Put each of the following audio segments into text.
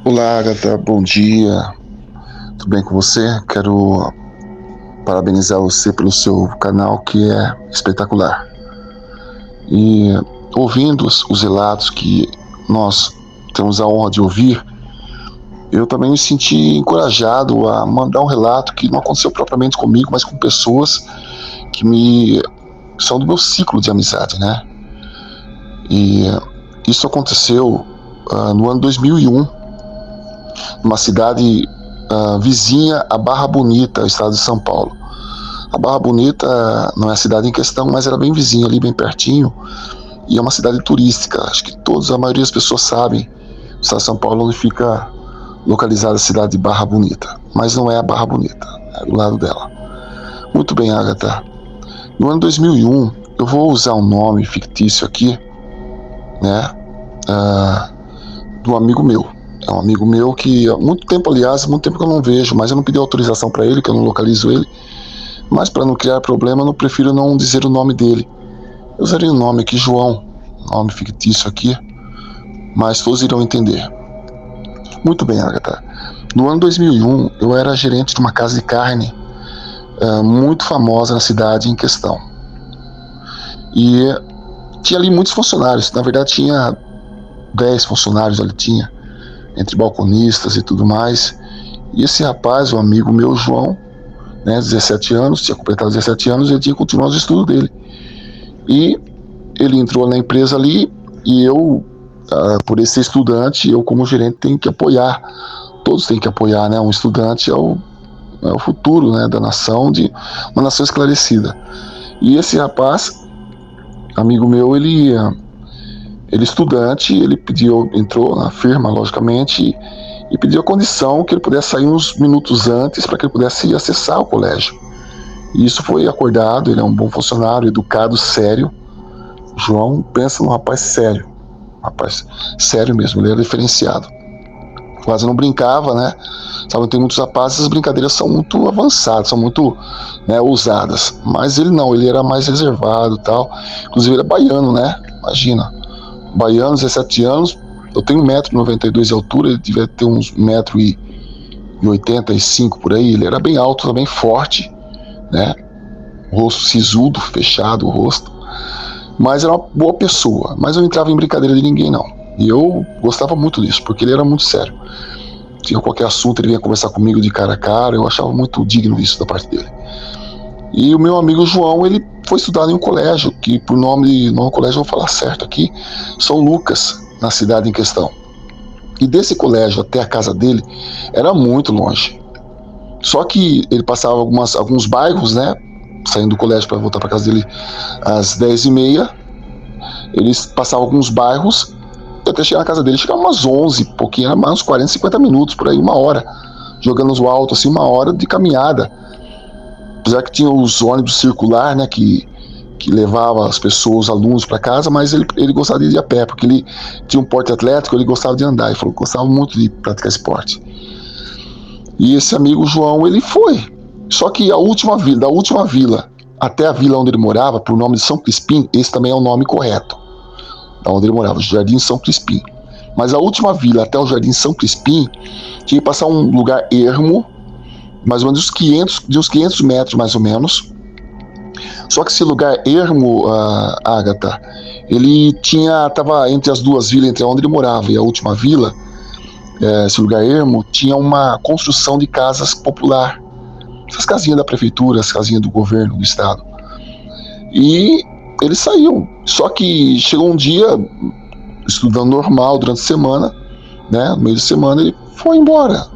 Olá, Agatha, bom dia. Tudo bem com você? Quero parabenizar você pelo seu canal, que é espetacular. E ouvindo os relatos que nós temos a honra de ouvir, eu também me senti encorajado a mandar um relato que não aconteceu propriamente comigo, mas com pessoas que são do meu ciclo de amizade, né? E isso aconteceu no ano 2001, numa cidade vizinha a Barra Bonita, estado de São Paulo. A Barra Bonita não é a cidade em questão, mas era bem vizinha ali, bem pertinho, e é uma cidade turística. Acho que a maioria das pessoas sabem, o estado de São Paulo, onde fica localizada a cidade de Barra Bonita, mas não é a Barra Bonita, é do lado dela. Muito bem, Agatha. No ano 2001, eu vou usar um nome fictício aqui, né, de um amigo meu. É um amigo meu que há muito tempo, aliás, muito tempo que eu não vejo, mas eu não pedi autorização para ele, que eu não localizo ele. Mas para não criar problema, eu prefiro não dizer o nome dele. Eu usaria o nome aqui, João, nome fictício aqui, mas todos irão entender. Muito bem, Agatha. No ano 2001, eu era gerente de uma casa de carne muito famosa na cidade em questão. E tinha ali muitos funcionários. Na verdade, tinha 10 funcionários ali, tinha, entre balconistas e tudo mais. E esse rapaz, um amigo meu, João, né, 17 anos, tinha completado 17 anos, ele tinha continuado os estudos dele. E ele entrou na empresa ali, e eu, por esse estudante, eu como gerente tenho que apoiar. Todos têm que apoiar, né? Um estudante é o futuro, né, da nação, de uma nação esclarecida. E esse rapaz, amigo meu, ele estudante, ele entrou na firma, logicamente, e pediu a condição que ele pudesse sair uns minutos antes para que ele pudesse acessar o colégio. E isso foi acordado. Ele é um bom funcionário, educado, sério. João, pensa num rapaz sério, mesmo, ele era diferenciado. Quase não brincava, né? Sabe, tem muitos rapazes, as brincadeiras são muito avançadas, são muito, né, ousadas. Mas ele não, ele era mais reservado e tal. Inclusive ele é baiano, né? Imagina, baiano, 17 anos, eu tenho 1,92 m de altura, ele devia ter uns 1,85 m por aí. Ele era bem alto, também forte, né? Rosto sisudo, fechado o rosto. Mas era uma boa pessoa. Mas eu não entrava em brincadeira de ninguém, não. E eu gostava muito disso, porque ele era muito sério. Tinha qualquer assunto, ele vinha conversar comigo de cara a cara. Eu achava muito digno isso da parte dele. E o meu amigo João, ele foi estudar em um colégio, que por nome do colégio, eu vou falar certo aqui, São Lucas, na cidade em questão. E desse colégio até a casa dele era muito longe. Só que ele passava alguns bairros, né? Saindo do colégio para voltar para casa dele às 10h30. Eles passavam alguns bairros, até chegar na casa dele, chegava umas 11, pouquinho, era mais uns 40, 50 minutos, por aí, 1 hora. Jogando no alto, assim, 1 hora de caminhada. Apesar que tinha os ônibus circular, né, que levava as pessoas, os alunos para casa, mas ele gostava de ir a pé, porque ele tinha um porte atlético, ele gostava de andar, ele falou que gostava muito de praticar esporte. E esse amigo João, ele foi. Só que da última vila até a vila onde ele morava, por nome de São Crispim, esse também é o nome correto, da onde ele morava, Jardim São Crispim. Mas a última vila até o Jardim São Crispim tinha que passar um lugar ermo, mais ou menos de uns 500 metros, mais ou menos. Só que esse lugar ermo, Agatha, ele estava entre as duas vilas, entre onde ele morava e a última vila. Esse lugar ermo tinha uma construção de casas popular, essas casinhas da prefeitura, as casinhas do governo do estado. E ele saiu. Só que chegou um dia, estudando normal durante a semana, né, no meio de semana, ele foi embora.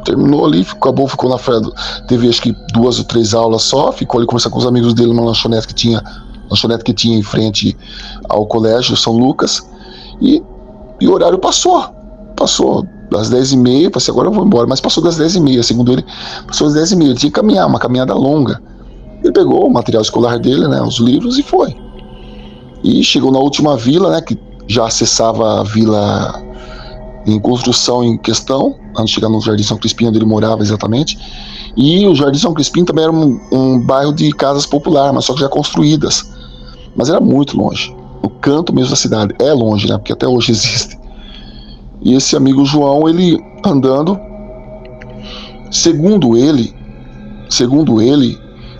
Terminou ali, ficou na frente, teve acho que 2 ou 3 aulas só, ficou ali conversando com os amigos dele numa lanchonete que tinha em frente ao colégio São Lucas, e o horário passou das 10h30, passei, agora eu vou embora, mas passou das 10h30, segundo ele, passou das 10h30, ele tinha que caminhar, uma caminhada longa. Ele pegou o material escolar dele, né, os livros, e foi. E chegou na última vila, né, que já acessava a vila em construção em questão, antes de chegar no Jardim São Crispim, onde ele morava exatamente. E o Jardim São Crispim também era um bairro de casas popular, mas só que já construídas. Mas era muito longe. O canto mesmo da cidade é longe, né? Porque até hoje existe. E esse amigo João, ele andando, segundo ele,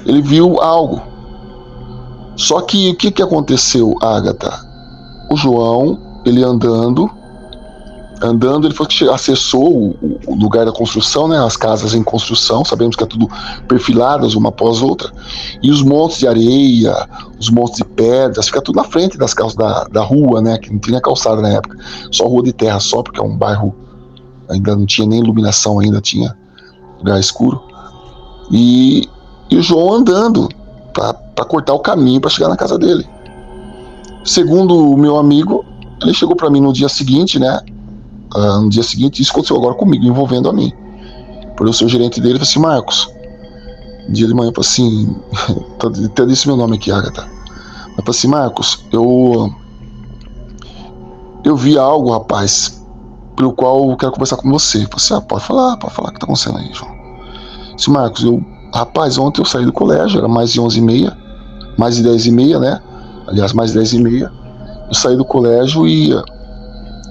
ele viu algo. Só que o que aconteceu, Ágata? O João, ele andando, ele foi que acessou o lugar da construção, né? As casas em construção, sabemos que é tudo perfiladas uma após outra, e os montes de areia, os montes de pedras, fica tudo na frente das casas da rua, né? Que não tinha calçada na época, só rua de terra, só porque é um bairro, ainda não tinha nem iluminação, ainda tinha lugar escuro. E o João andando para cortar o caminho para chegar na casa dele. Segundo o meu amigo, ele chegou para mim no dia seguinte, né? No dia seguinte, isso aconteceu agora comigo, envolvendo a mim. Por eu ser o gerente dele, eu falei assim: Marcos, dia de manhã, eu falei assim, até disse meu nome aqui, Agatha. Eu falei assim: Marcos, eu vi algo, rapaz, pelo qual eu quero conversar com você. Eu falei assim: pode falar, o que tá acontecendo aí, João? Eu disse: Marcos, rapaz, ontem eu saí do colégio, era mais de 11h30, mais de 10h30, né? Aliás, mais de 10h30. Eu saí do colégio e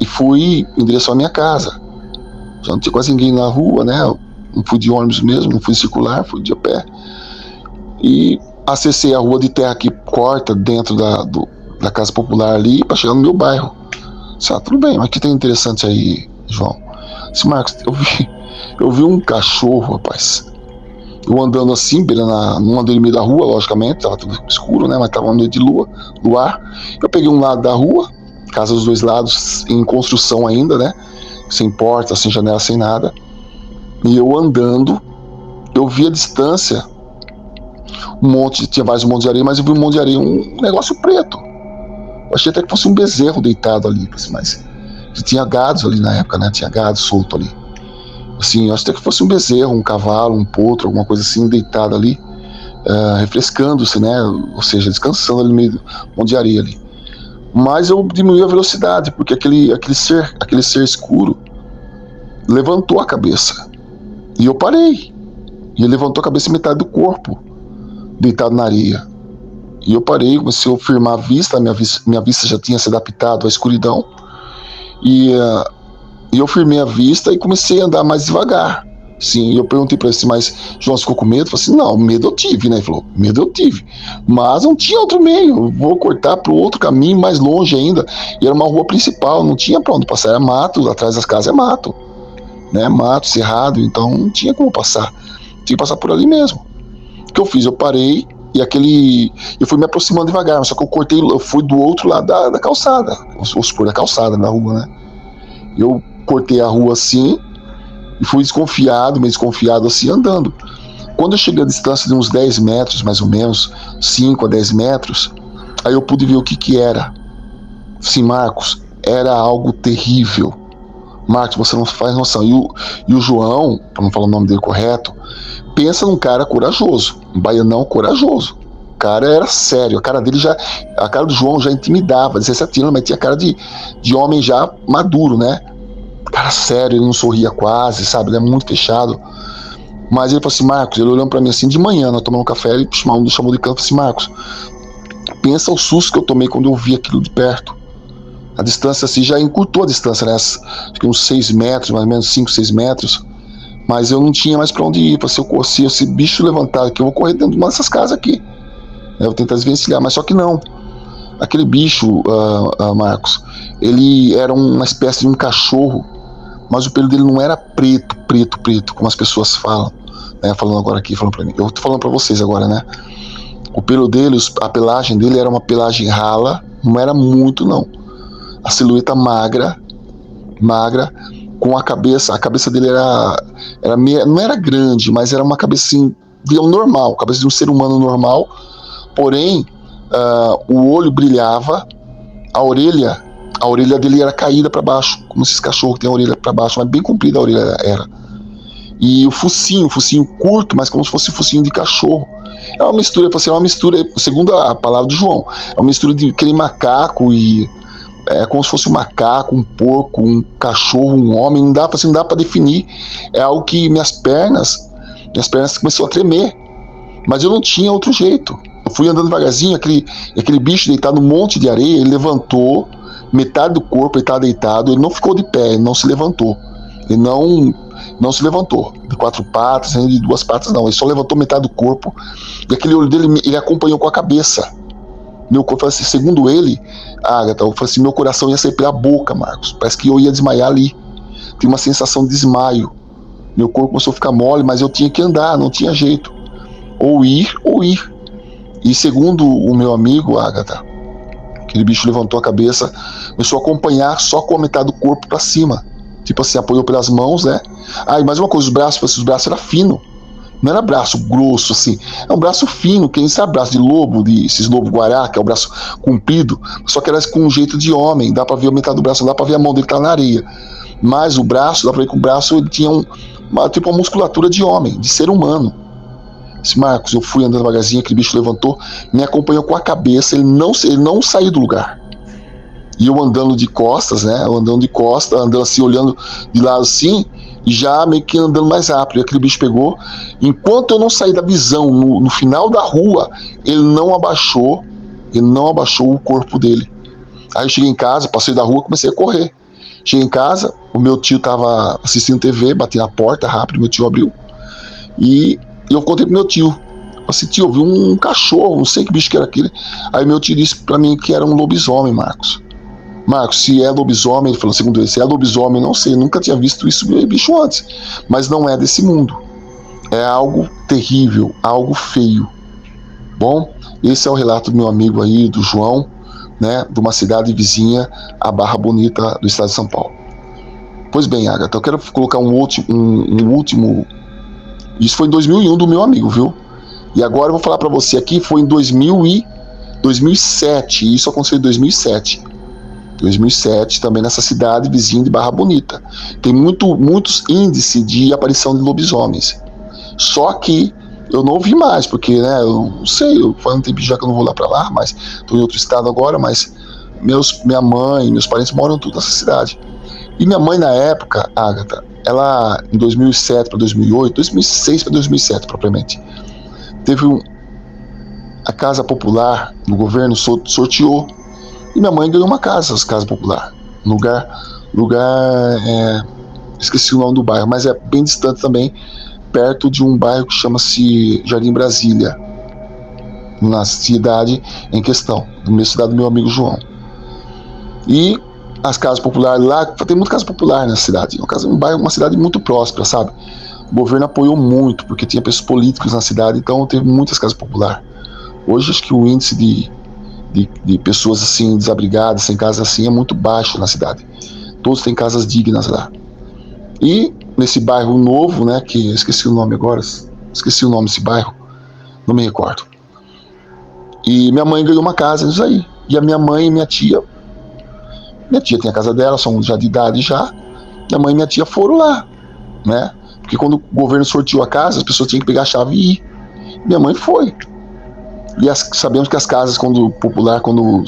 fui em direção à minha casa. Já não tinha quase ninguém na rua, né? Eu não fui de ônibus mesmo, não fui circular, fui de a pé. E acessei a rua de terra que corta dentro da casa popular ali para chegar no meu bairro. Tudo bem, mas o que tem interessante aí, João? Disse: Marcos, eu vi um cachorro, rapaz. Eu andando assim, não andei no meio da rua, logicamente, tava tudo escuro, né? Mas tava no meio de luar. Eu peguei um lado da rua, casa dos dois lados em construção ainda, né? Sem porta, sem janela, sem nada. E eu andando, eu vi a distância tinha vários montes de areia, mas eu vi um monte de areia, um negócio preto. Eu achei até que fosse um bezerro deitado ali, mas tinha gados ali na época, né? Tinha gado solto ali. Assim, eu achei até que fosse um bezerro, um cavalo, um potro, alguma coisa assim, deitado ali, refrescando-se, né? Ou seja, descansando ali no meio do monte de areia ali. Mas eu diminui a velocidade, porque aquele ser escuro levantou a cabeça. E eu parei. E ele levantou a cabeça e metade do corpo, deitado na areia. E eu parei, comecei a firmar a vista, minha vista já tinha se adaptado à escuridão. E eu firmei a vista e comecei a andar mais devagar. Sim, e eu perguntei para ele assim: mas João, você ficou com medo? Eu falei assim: não, medo eu tive, né? Ele falou: medo eu tive, mas não tinha outro meio, eu vou cortar para o outro caminho mais longe ainda, e era uma rua principal, não tinha para onde passar, era mato, atrás das casas é mato, né? Mato, cerrado, então não tinha como passar, tinha que passar por ali mesmo. O que eu fiz? Eu parei e eu fui me aproximando devagar, só que eu fui do outro lado da calçada, vamos supor, da calçada, da rua, né? Eu cortei a rua assim e fui meio desconfiado assim, andando. Quando eu cheguei a distância de uns 10 metros, mais ou menos, 5 a 10 metros, aí eu pude ver o que era. Sim, Marcos, era algo terrível. Marcos, você não faz noção. E o João, para não falar o nome dele correto, pensa num cara corajoso, um baianão corajoso. O cara era sério, a cara do João já intimidava, 17 anos, mas tinha cara de homem já maduro, né? Cara sério, ele não sorria quase, sabe? Ele é muito fechado. Mas ele falou assim: Marcos, ele olhando pra mim assim de manhã, nós tomando um café, ele chamou de canto e falou assim: Marcos, pensa o susto que eu tomei quando eu vi aquilo de perto. A distância assim já encurtou a distância, né? Acho que uns 6 metros, mais ou menos 5, 6 metros. Mas eu não tinha mais pra onde ir. Se esse bicho levantar aqui, eu vou correr dentro de uma dessas casas aqui. Eu vou tentar desvencilhar, mas só que não. Aquele bicho, Marcos, ele era uma espécie de um cachorro, mas o pelo dele não era preto, como as pessoas falam, né? Falando agora aqui, falando pra mim. Eu tô falando pra vocês agora, né? O pelo dele, a pelagem dele era uma pelagem rala, não era muito, não. A silhueta magra, com a cabeça dele não era grande, mas era uma cabeça assim, normal, cabeça de um ser humano normal, porém, o olho brilhava, a orelha dele era caída para baixo, como esses cachorros que tem a orelha para baixo, mas bem comprida a orelha era. E o focinho curto, mas como se fosse focinho de cachorro. É uma mistura, segundo a palavra do João, é uma mistura de aquele macaco e é como se fosse um macaco, um porco, um cachorro, um homem, não dá para definir. É algo que minhas pernas começaram a tremer, mas eu não tinha outro jeito. Eu fui andando devagarzinho, aquele bicho deitado num monte de areia, ele levantou, metade do corpo, ele estava deitado, ele não ficou de pé, ele não se levantou. Ele não se levantou de 4 patas, nem de 2 patas, não. Ele só levantou metade do corpo. E aquele olho dele, ele acompanhou com a cabeça. Meu corpo, assim, segundo ele, Agatha, eu falei assim, meu coração ia sair pela boca, Marcos. Parece que eu ia desmaiar ali. Tem uma sensação de desmaio. Meu corpo começou a ficar mole, mas eu tinha que andar, não tinha jeito. Ou ir. E segundo o meu amigo, Agatha, aquele bicho levantou a cabeça, começou a acompanhar só com a metade do corpo para cima. Tipo assim, apoiou pelas mãos, né? Ah, e mais uma coisa, os braços eram finos. Não era braço grosso, assim. É um braço fino, que nem sabe braço de lobo, esses lobo guará, que é o braço comprido, só que era com um jeito de homem. Dá pra ver a metade do braço, dá pra ver a mão dele que tá na areia. Mas o braço, dá pra ver que o braço ele tinha uma musculatura de homem, de ser humano. Esse Marcos, eu fui andando devagarzinho, aquele bicho levantou, me acompanhou com a cabeça, ele não saiu do lugar. E eu andando de costas, né? Andando assim, olhando de lado assim, e já meio que andando mais rápido. E aquele bicho pegou. Enquanto eu não saí da visão, no final da rua, ele não abaixou o corpo dele. Aí eu cheguei em casa, passei da rua, comecei a correr. Cheguei em casa, o meu tio tava assistindo TV, bati na porta rápido, meu tio abriu. E eu contei pro meu tio. Assim, tio, eu vi um cachorro, não sei que bicho que era aquele. Aí meu tio disse pra mim que era um lobisomem, Marcos. Marcos, se é lobisomem, ele falou, segundo ele, se é lobisomem, não sei, nunca tinha visto isso bicho antes, mas não é desse mundo. É algo terrível, algo feio. Bom, esse é o relato do meu amigo aí, do João, né, de uma cidade vizinha, a Barra Bonita, do estado de São Paulo. Pois bem, Agatha, eu quero colocar um último. Isso foi em 2001 do meu amigo, viu? E agora eu vou falar para você aqui, foi em 2007, isso aconteceu em 2007, também nessa cidade vizinha de Barra Bonita. Tem muitos índices de aparição de lobisomens. Só que eu não ouvi mais, porque, né, eu não sei, faz um tempo já que eu não vou lá para lá, mas estou em outro estado agora, mas minha mãe, meus parentes moram tudo nessa cidade. E minha mãe na época, Agatha, ela em 2007 para 2008, 2006 para 2007 propriamente, teve a Casa Popular no governo sorteou. E minha mãe ganhou uma casa popular. Esqueci o nome do bairro, mas é bem distante também, perto de um bairro que chama-se Jardim Brasília, na cidade em questão, na minha cidade do meu amigo João. E as casas populares lá, tem muita casa popular na cidade, uma cidade muito próspera, sabe? O governo apoiou muito, porque tinha pessoas políticos na cidade, então teve muitas casas populares. Hoje acho que o índice de pessoas assim, desabrigadas, sem casa assim, é muito baixo na cidade. Todos têm casas dignas lá. E nesse bairro novo, né, que eu esqueci o nome agora, desse bairro, não me recordo. E minha mãe ganhou uma casa nisso aí. E a minha mãe e minha tia tem a casa dela, são já de idade já. Minha mãe e minha tia foram lá, né? Porque quando o governo sorteou a casa, as pessoas tinham que pegar a chave e ir. Minha mãe foi. E sabemos que as casas quando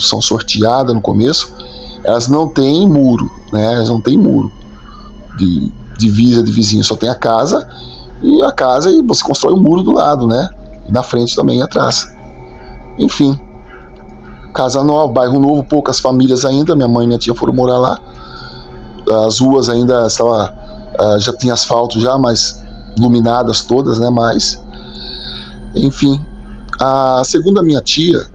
são sorteadas no começo, elas não têm muro, né? Elas não têm muro de divisa de vizinho, só tem a casa e você constrói um muro do lado, né? E na frente também e atrás. Enfim, casa nova, bairro novo, poucas famílias ainda. Minha mãe e minha tia foram morar lá. As ruas ainda já tinha asfalto já, mas iluminadas todas, né? Mas, enfim. Segundo a minha tia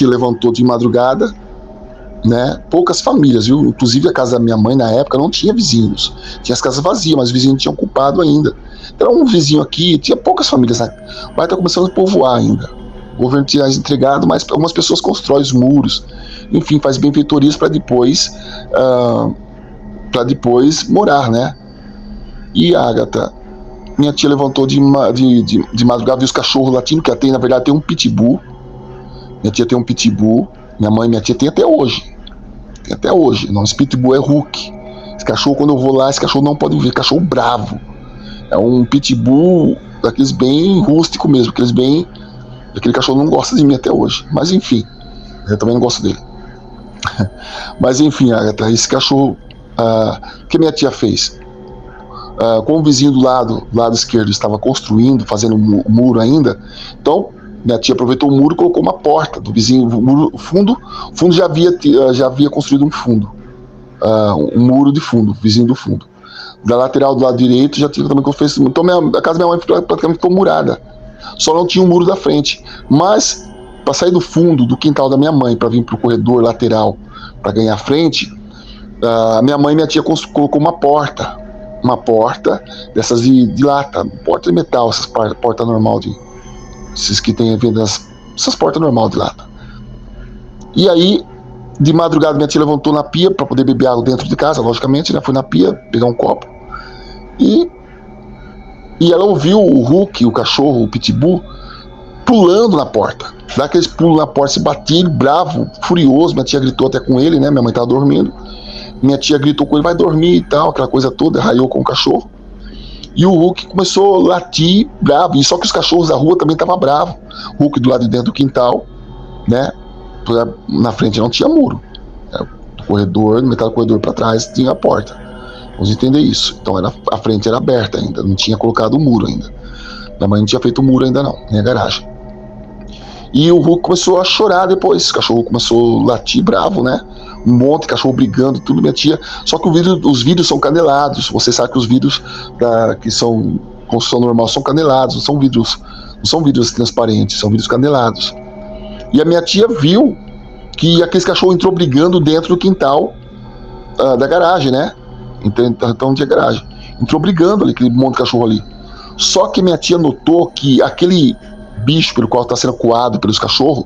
levantou de madrugada, né? Poucas famílias, viu? Inclusive a casa da minha mãe na época não tinha vizinhos, tinha as casas vazias, mas os vizinhos tinham ocupado ainda. Era um vizinho aqui, tinha poucas famílias, né? O bairro está começando a povoar ainda. O governo tinha entregado, mas algumas pessoas constroem os muros, enfim, faz benfeitorias para depois morar, né? E Agatha, minha tia levantou de madrugada, viu os cachorros latindo, que na verdade tem um pitbull. Minha tia tem um pitbull, minha mãe e minha tia tem até hoje. O nome desse pitbull é Hulk. Esse cachorro, quando eu vou lá, esse cachorro não pode ver, cachorro bravo. É um pitbull daqueles bem rústico mesmo, aquele cachorro não gosta de mim até hoje. Mas enfim, eu também não gosto dele. Mas enfim, Agatha, esse cachorro, o que minha tia fez? Como o vizinho do lado esquerdo estava construindo, fazendo o muro ainda, então Minha tia aproveitou o muro e colocou uma porta do vizinho. O fundo já havia construído um fundo. Um muro de fundo, vizinho do fundo. Da lateral do lado direito já tinha também confesso. Então a casa da minha mãe praticamente ficou murada. Só não tinha um muro da frente. Mas, para sair do fundo do quintal da minha mãe, para vir para o corredor lateral, para ganhar frente, minha mãe e minha tia colocou uma porta. Uma porta dessas de lata, porta de metal, essas portas normal esses que tem essas portas normal de lata. E aí, de madrugada, minha tia levantou na pia para poder beber água dentro de casa, logicamente, né? Foi na pia pegar um copo. E ela ouviu o Hulk, o cachorro, o pitbull, pulando na porta. Dá aqueles pulos na porta, se batia, bravo, furioso. Minha tia gritou até com ele, né? Minha mãe estava dormindo. Minha tia gritou com ele, vai dormir e tal, aquela coisa toda, raiou com o cachorro. E o Hulk começou a latir, bravo. E só que os cachorros da rua também estavam bravos. O Hulk do lado de dentro do quintal, né? Na frente não tinha muro. O corredor, no metade do corredor para trás, tinha a porta. Vamos entender isso. Então a frente era aberta ainda, não tinha colocado o muro ainda. Minha mãe não tinha feito o muro ainda não, nem a garagem. E o Hulk começou a chorar depois. O cachorro começou a latir bravo, né? Um monte de cachorro brigando, tudo, minha tia. Só que os vidros são canelados. Você sabe que os vidros que são construção normal são canelados, não são vidros transparentes, são vidros canelados. E a minha tia viu que aquele cachorro entrou brigando dentro do quintal da garagem, né? Então tinha garagem. Entrou brigando ali, aquele monte de cachorro ali. Só que minha tia notou que aquele bicho pelo qual está sendo coado pelos cachorros,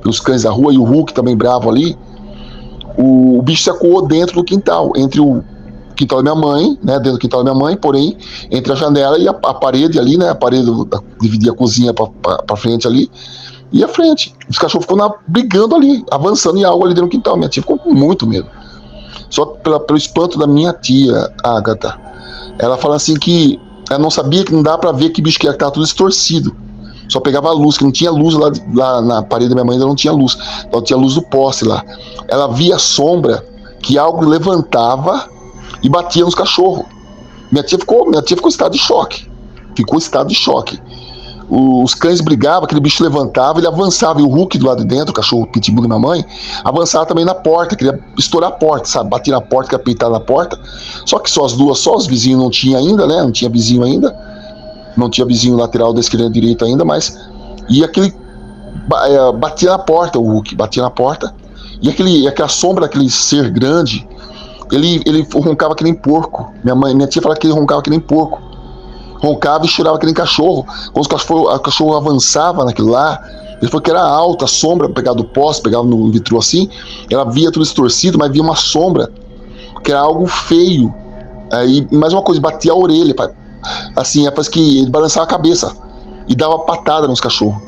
pelos cães da rua, e o Hulk também bravo ali, o bicho se acuou dentro do quintal, entre o quintal da minha mãe, né, dentro do quintal da minha mãe, porém, entre a janela e a parede ali, né, a parede dividia a cozinha para frente ali, e a frente. Os cachorros ficam brigando ali, avançando em algo ali dentro do quintal. Minha tia ficou com muito medo. Só pelo espanto da minha tia, Agatha. Ela fala assim que ela não sabia, que não dá para ver que bicho que era, que tava tudo distorcido. Só pegava a luz, que não tinha luz lá na parede da minha mãe, ainda não tinha luz. Então tinha luz do poste lá. Ela via a sombra que algo levantava e batia nos cachorros. Minha tia ficou em estado de choque. Os cães brigavam, aquele bicho levantava, ele avançava, e o Hulk do lado de dentro, o cachorro pitbull da minha mãe, avançava também na porta, queria estourar a porta, sabe? Batia na porta, queria peitar na porta. Só que só os vizinhos não tinha ainda, né? Não tinha vizinho ainda. Não tinha vizinho lateral da esquerda e da direita ainda, mas. E aquele. Batia na porta, o Hulk, batia na porta. E aquela sombra daquele ser grande, ele roncava que nem porco. Minha tia fala que ele roncava que nem porco. Roncava e chorava que nem cachorro. Quando o cachorro avançava naquilo lá, ele falou que era alta, a sombra, pegava do poste, pegava no vitro assim, ela via tudo distorcido, mas via uma sombra, que era algo feio. Aí, mais uma coisa, batia a orelha, assim, parece que ele balançava a cabeça e dava patada nos cachorros.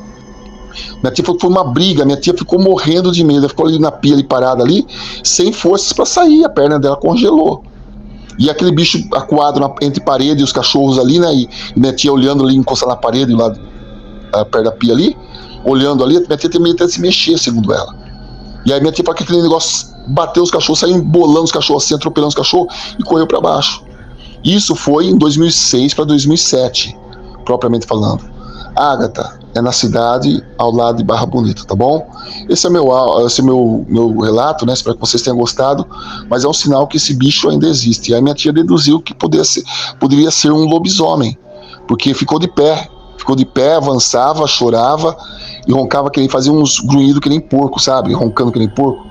Minha tia falou que foi uma briga, minha tia ficou morrendo de medo, ela ficou ali na pia, ali parada ali, sem forças para sair, a perna dela congelou. E aquele bicho acuado entre parede e os cachorros ali, né? E minha tia olhando ali, encostada na parede, lá perto da pia ali, olhando ali, minha tia tem medo de se mexer, segundo ela. E aí minha tia falou que aquele negócio bateu os cachorros, saiu embolando os cachorros assim, atropelando os cachorros e correu para baixo. Isso foi em 2006 para 2007, propriamente falando. Agatha é na cidade ao lado de Barra Bonita, tá bom? Esse é meu relato, né? Espero que vocês tenham gostado, mas é um sinal que esse bicho ainda existe. E aí minha tia deduziu que poderia ser um lobisomem, porque ficou de pé, avançava, chorava e roncava, que ele fazia uns grunhidos que nem porco, sabe? Roncando que nem porco.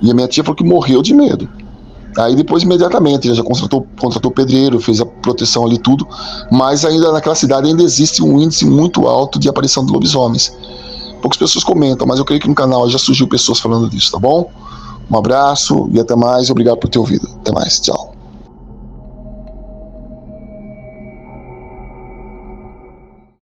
E a minha tia falou que morreu de medo. Aí depois, imediatamente, ele já contratou pedreiro, fez a proteção ali, tudo, mas ainda naquela cidade ainda existe um índice muito alto de aparição de lobisomens. Poucas pessoas comentam, mas eu creio que no canal já surgiu pessoas falando disso, tá bom? Um abraço e até mais, obrigado por ter ouvido. Até mais, tchau.